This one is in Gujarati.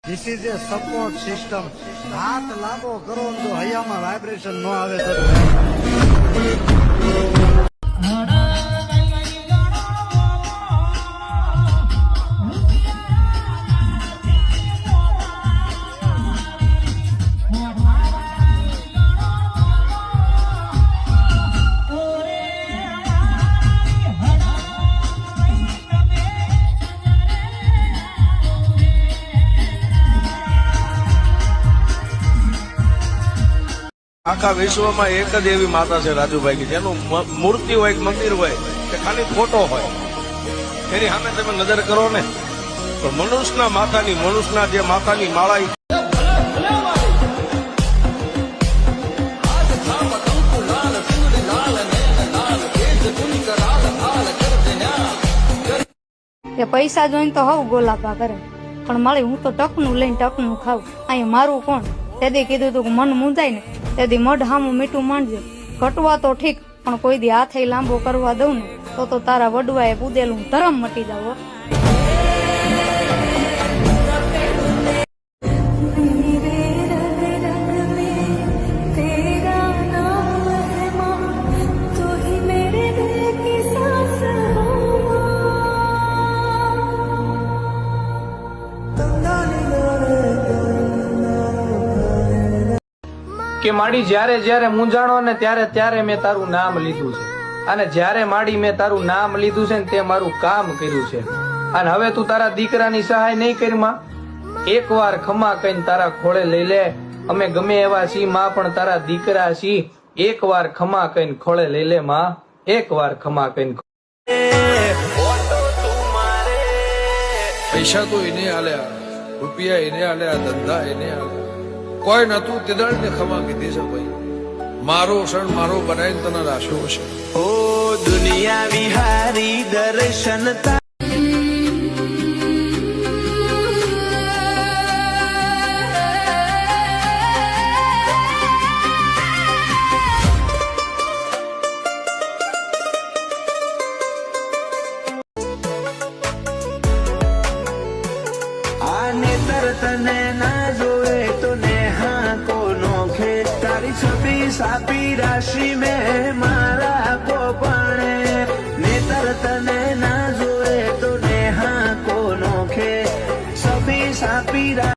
This is a support system. હાથ લાગો કરો તો હૈયામાં વાઇબ્રેશન ન આવે તો આખા વિશ્વમાં એક જ એવી માતા છે રાજુભાઈ કે જેનું મૂર્તિ હોય મંદિર હોય કે ખાલી ફોટો હોય એની સામે તમે નજર કરો ને તો મનુષ્યના જે માતાની માળા એ પૈસા જોઈને તો હવ ગોલાપા કરે પણ મળી હું તો ટકનું લઈને ટકનું ખાવું અહીંયા મારું કોણ તેદી કીધું તું કે મન મૂંઝાય ને તેદી મઢ હામું મીઠું માંડજો ઘટવા તો ઠીક પણ કોઈ દી હાથે લાંબો કરવા દઉં ને તો તારા વડવાએ પૂદેલું ધરમ મટી જાવ. કે માડી જ્યારે જ્યારે મૂંઝાણો ને ત્યારે ત્યારે મેં તારું નામ લીધું છે અને જ્યારે માડી મેં તારું નામ લીધું છે ને તે મારું કામ કર્યું છે અને હવે તું તારા દીકરાની સહાય નહીં કરી માં. એકવાર ખમા કહીને તારા ખોળે લઈ લે. અમે ગમે એવા છી માં પણ તારા દીકરા છી. એકવાર ખમા કહીને ખોળે લઈ લે માં. એકવાર ખમા કહીને. પૈસા તો એને આલ્યા, રૂપિયા એને આલ્યા, ધંધા એને આલ્યા, કોઈ નતું તેદળ ને ખમા કીધી છે ભાઈ. મારો ક્ષણ મારો બનાવીને તને રાખ્યો છે. ઓ દુનિયા વિહારી દર્શન આને તરતને ના જોએ તો નેહા કોનો ખેત તારી છબી સાપી રાશિ में